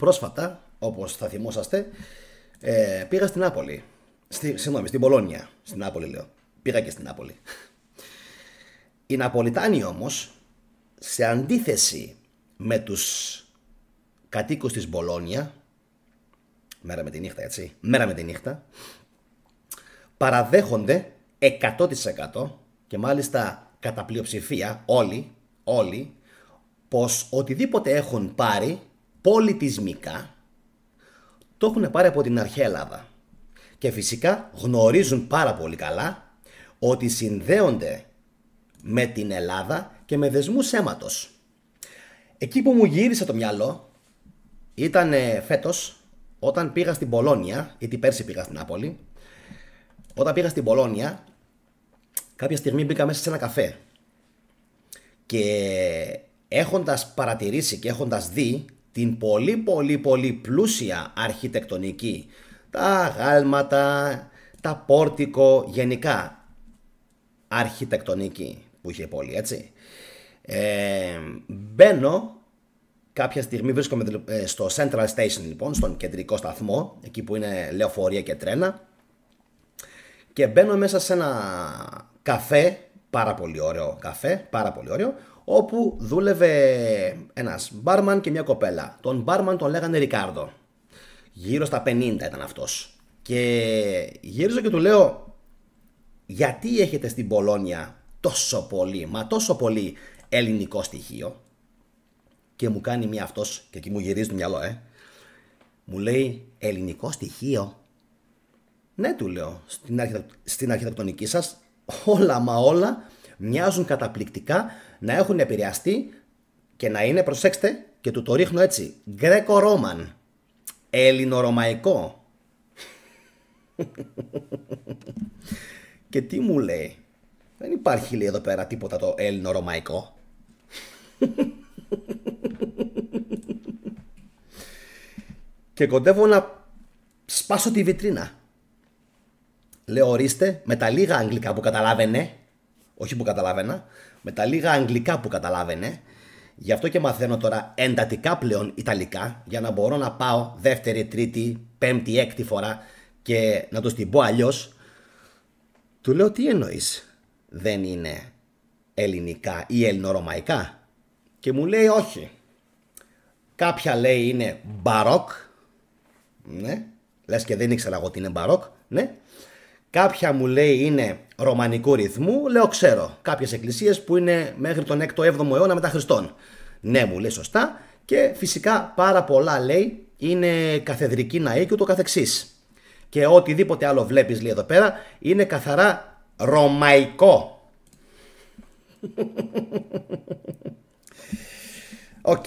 Πρόσφατα, όπως θα θυμόσαστε, πήγα στην Νάπολη. Συγγνώμη, στην Πολόνια. Στην Νάπολη λέω. Πήγα και στην Νάπολη. Οι Ναπολιτάνοι όμως, σε αντίθεση με τους κατοίκους της Μπολόνια, μέρα με τη νύχτα, έτσι, μέρα με τη νύχτα, παραδέχονται 100% και μάλιστα κατά πλειοψηφία όλοι, πως οτιδήποτε έχουν πάρει πολιτισμικά το έχουν πάρει από την αρχαία Ελλάδα. Και φυσικά γνωρίζουν πάρα πολύ καλά ότι συνδέονται με την Ελλάδα και με δεσμούς αίματος. Εκεί που μου γύρισε το μυαλό ήταν φέτος, όταν πήγα στην Πολόνια, γιατί πέρσι πήγα στην Νάπολη. Όταν πήγα στην Πολόνια, κάποια στιγμή μπήκα μέσα σε ένα καφέ και έχοντας παρατηρήσει και έχοντας δει την πολύ πλούσια αρχιτεκτονική, τα γάλματα, τα πόρτικο, γενικά αρχιτεκτονική που είχε η πόλη, έτσι, μπαίνω κάποια στιγμή, βρίσκομαι στο Central Station, λοιπόν, στον κεντρικό σταθμό, εκεί που είναι λεωφορεία και τρένα, και μπαίνω μέσα σε ένα καφέ, πάρα πολύ ωραίο, όπου δούλευε ένας μπάρμαν και μια κοπέλα. Τον μπάρμαν τον λέγανε Ρικάρδο. Γύρω στα 50 ήταν αυτός. Και γύριζω και του λέω, γιατί έχετε στην Πολόνια τόσο πολύ ελληνικό στοιχείο? Και μου κάνει μία αυτός, και εκεί μου γυρίζει το μυαλό, μου λέει, ελληνικό στοιχείο? Ναι, του λέω, στην αρχιτεκτονική σας όλα μοιάζουν καταπληκτικά να έχουν επηρεαστεί και να είναι, προσέξτε, και του το ρίχνω έτσι, Γκρέκο-Ρόμαν, ελληνορωμαϊκό. Και τι μου λέει? Δεν υπάρχει, λέει, εδώ πέρα τίποτα το ελληνορωμαϊκό. Και κοντεύω να σπάσω τη βιτρίνα. Λέω, ορίστε, με τα λίγα αγγλικά που καταλάβαινε, όχι που καταλάβαινα, με τα λίγα αγγλικά που καταλάβαινε, γι' αυτό και μαθαίνω τώρα εντατικά πλέον Ιταλικά, για να μπορώ να πάω δεύτερη, τρίτη, πέμπτη, έκτη φορά και να τους την πω αλλιώς. Του λέω, τι εννοείς, δεν είναι ελληνικά ή ελληνορωμαϊκά? Και μου λέει, όχι. Κάποια λέει είναι μπαρόκ, ναι, λες και δεν ήξερα εγώ τι είναι μπαρόκ, ναι. Κάποια μου λέει είναι ρωμανικού ρυθμού, λέω ξέρω. Κάποιες εκκλησίες που είναι μέχρι τον 6ο-7ο αιώνα μετά Χριστόν. Ναι, μου λέει, σωστά. Και φυσικά πάρα πολλά, λέει, είναι καθεδρική ναή και ούτω καθεξής. Και οτιδήποτε άλλο βλέπεις, λέει, εδώ πέρα είναι καθαρά ρωμαϊκό. Οκ.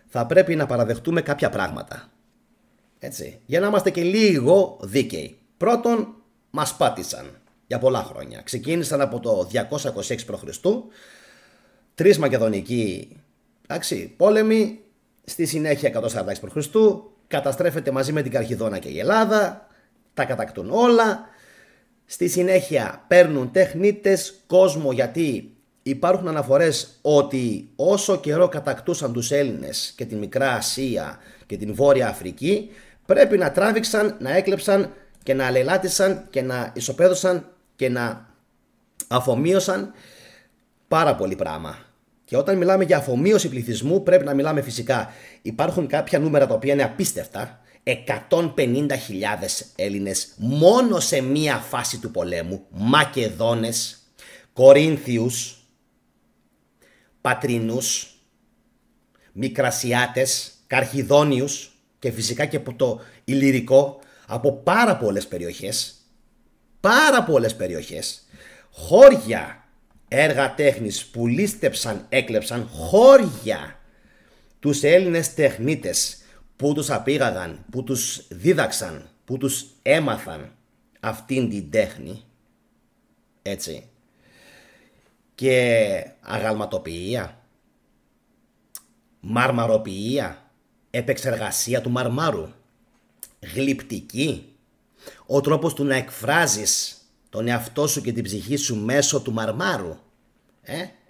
Θα πρέπει να παραδεχτούμε κάποια πράγματα. Έτσι, για να είμαστε και λίγο δίκαιοι. Πρώτον, μας πάτησαν για πολλά χρόνια. Ξεκίνησαν από το 226 π.Χ. 3 μακεδονικοί, εντάξει, πόλεμοι. Στη συνέχεια 146 π.Χ. καταστρέφεται μαζί με την Καρχιδόνα και η Ελλάδα. Τα κατακτούν όλα. Στη συνέχεια παίρνουν τεχνίτες, κόσμο, γιατί υπάρχουν αναφορές ότι όσο καιρό κατακτούσαν τους Έλληνες και την Μικρά Ασία και την Βόρεια Αφρική, πρέπει να τράβηξαν, να έκλεψαν και να αλελάτησαν και να ισοπαίδωσαν και να αφομοίωσαν πάρα πολύ πράγμα. Και όταν μιλάμε για αφομοίωση πληθυσμού, πρέπει να μιλάμε φυσικά. Υπάρχουν κάποια νούμερα τα οποία είναι απίστευτα. 150.000 Έλληνες μόνο σε μία φάση του πολέμου. Μακεδόνες, Κορίνθιους, Πατρινούς, Μικρασιάτες, Καρχιδόνιους και φυσικά και από το Ηλυρικό, από πάρα πολλές περιοχές, χώρια έργα τέχνης που λίστεψαν, έκλεψαν, χώρια, τους Έλληνες τεχνίτες που τους απήγαγαν, που τους δίδαξαν, που τους έμαθαν αυτήν την τέχνη, έτσι, και αγαλματοποιία, μαρμαροποιία, επεξεργασία του μαρμάρου, γλυπτική, ο τρόπος του να εκφράζεις τον εαυτό σου και την ψυχή σου μέσω του μαρμάρου,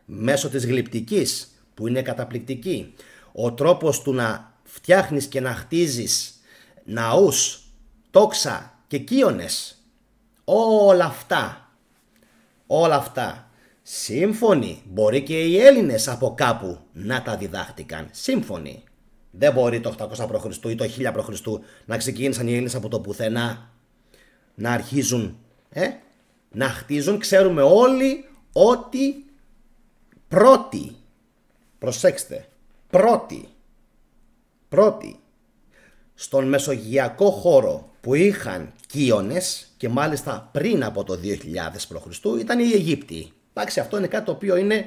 μέσω της γλυπτικής που είναι καταπληκτική, ο τρόπος του να φτιάχνεις και να χτίζεις ναούς, τόξα και κύονες. Όλα αυτά. Σύμφωνοι. Μπορεί και οι Έλληνες από κάπου να τα διδάχτηκαν. Σύμφωνοι. Δεν μπορεί το 800 π.Χ. ή το 1000 π.Χ. να ξεκίνησαν οι Έλληνες από το πουθενά να αρχίζουν να χτίζουν. Ξέρουμε όλοι ότι πρώτοι, προσέξτε, πρώτοι στον μεσογειακό χώρο που είχαν κύονες, και μάλιστα πριν από το 2000 π.Χ. ήταν οι Αιγύπτιοι. Εντάξει, αυτό είναι κάτι το οποίο είναι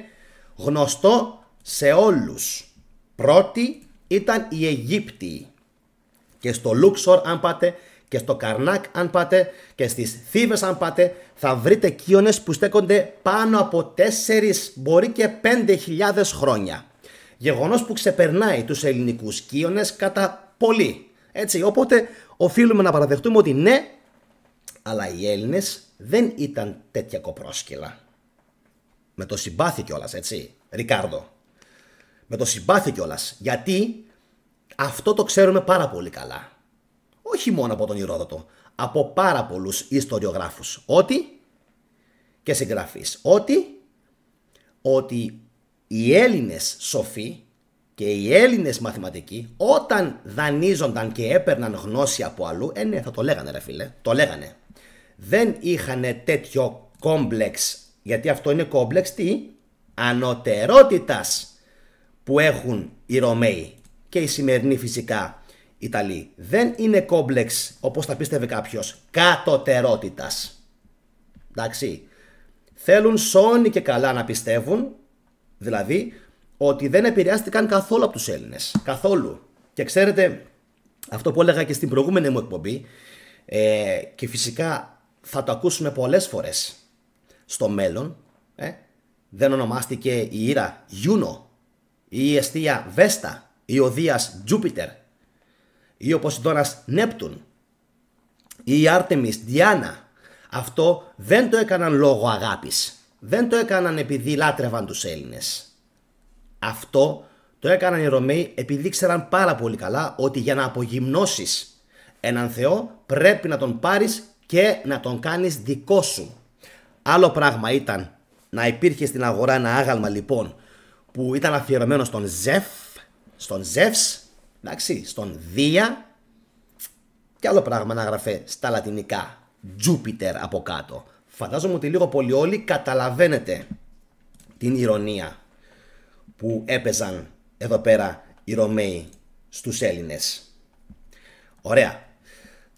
γνωστό σε όλους. Πρώτοι ήταν οι Αιγύπτιοι. Και στο Λούξορ αν πάτε, και στο Καρνάκ αν πάτε, και στις Θήβες αν πάτε, θα βρείτε κύονες που στέκονται πάνω από 4, μπορεί και 5.000 χρόνια. Γεγονός που ξεπερνάει τους ελληνικούς κύονες κατά πολύ. Έτσι, οπότε οφείλουμε να παραδεχτούμε ότι ναι, αλλά οι Έλληνες δεν ήταν τέτοια κοπρόσκυλα. Με το συμπάθη κιόλας, έτσι, Ρικάρδο. Με το συμπάθη κιόλας. Γιατί αυτό το ξέρουμε πάρα πολύ καλά. Όχι μόνο από τον Ηρόδοτο, από πάρα πολλούς ιστοριογράφους. Και συγγραφείς. Ότι οι Έλληνες σοφοί και οι Έλληνες μαθηματικοί, όταν δανείζονταν και έπαιρναν γνώση από αλλού, ναι, θα το λέγανε ρε φίλε, το λέγανε. Δεν είχαν τέτοιο κόμπλεξ, γιατί αυτό είναι κόμπλεξ ανωτερότητας που έχουν οι Ρωμαίοι και οι σημερινοί φυσικά Ιταλοί. Δεν είναι κόμπλεξ, όπως θα πίστευε κάποιος, κατωτερότητας. Εντάξει. Θέλουν σώνει και καλά να πιστεύουν, δηλαδή, ότι δεν επηρεάστηκαν καθόλου από τους Έλληνες. Καθόλου. Και ξέρετε, αυτό που έλεγα και στην προηγούμενη μου εκπομπή, και φυσικά θα το ακούσουμε πολλές φορές στο μέλλον, δεν ονομάστηκε η Ήρα Γιούνο, ή η εστία Βέστα, ή ο Δίας Τζούπιτερ, ή ο Ποσειδώνας Νέπτουν, ή η Άρτεμις Διάνα. Αυτό δεν το έκαναν λόγω αγάπης. Δεν το έκαναν επειδή λάτρευαν τους Έλληνες. Αυτό το έκαναν οι Ρωμαίοι επειδή ήξεραν πάρα πολύ καλά ότι για να απογυμνώσεις έναν Θεό πρέπει να τον πάρεις και να τον κάνεις δικό σου. Άλλο πράγμα ήταν να υπήρχε στην αγορά ένα άγαλμα λοιπόν που ήταν αφιερωμένο στον Ζεύς, εντάξει, στον Δία, και άλλο πράγμα να γραφέ στα λατινικά Τζούπιτερ από κάτω. Φαντάζομαι ότι λίγο πολύ όλοι καταλαβαίνετε την ηρωνία που έπαιζαν εδώ πέρα οι Ρωμαίοι στους Έλληνες. Ωραία.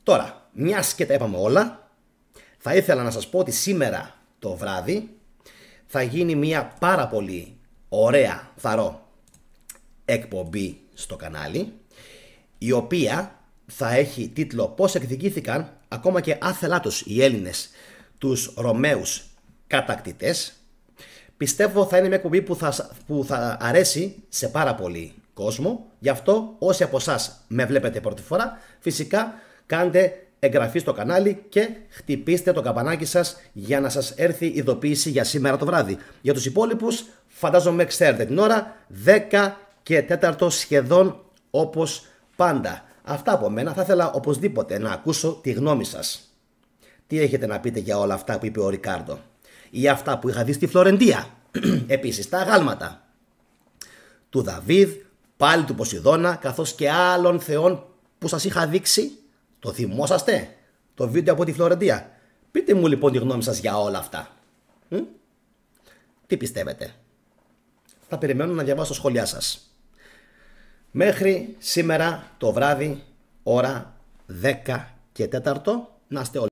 Τώρα, μιας και τα είπαμε όλα, θα ήθελα να σας πω ότι σήμερα το βράδυ θα γίνει μια πάρα πολύ ωραία, θαρώ, εκπομπή στο κανάλι, η οποία θα έχει τίτλο «Πώς εκδικήθηκαν ακόμα και άθελά τους οι Έλληνες τους Ρωμαίους κατακτητές». Πιστεύω θα είναι μια εκπομπή που θα αρέσει σε πάρα πολύ κόσμο. Γι' αυτό όσοι από εσάς με βλέπετε πρώτη φορά, φυσικά κάντε εγγραφή στο κανάλι και χτυπήστε το καμπανάκι σας για να σας έρθει ειδοποίηση για σήμερα το βράδυ. Για τους υπόλοιπους φαντάζομαι ξέρετε την ώρα, 10 και 4 σχεδόν όπως πάντα. Αυτά από μένα. Θα ήθελα οπωσδήποτε να ακούσω τη γνώμη σας. Τι έχετε να πείτε για όλα αυτά που είπε ο Ρικάρντο, ή αυτά που είχα δει στη Φλωρεντία. Επίσης τα αγάλματα του Δαβίδ, πάλι του Ποσειδώνα, καθώς και άλλων θεών που σας είχα δείξει. Το θυμόσαστε το βίντεο από τη Φλωρεντία? Πείτε μου λοιπόν τη γνώμη σας για όλα αυτά. Τι πιστεύετε? Θα περιμένω να διαβάσω σχόλιά σας. Μέχρι σήμερα το βράδυ, ώρα 10 και 4, να είστε όλοι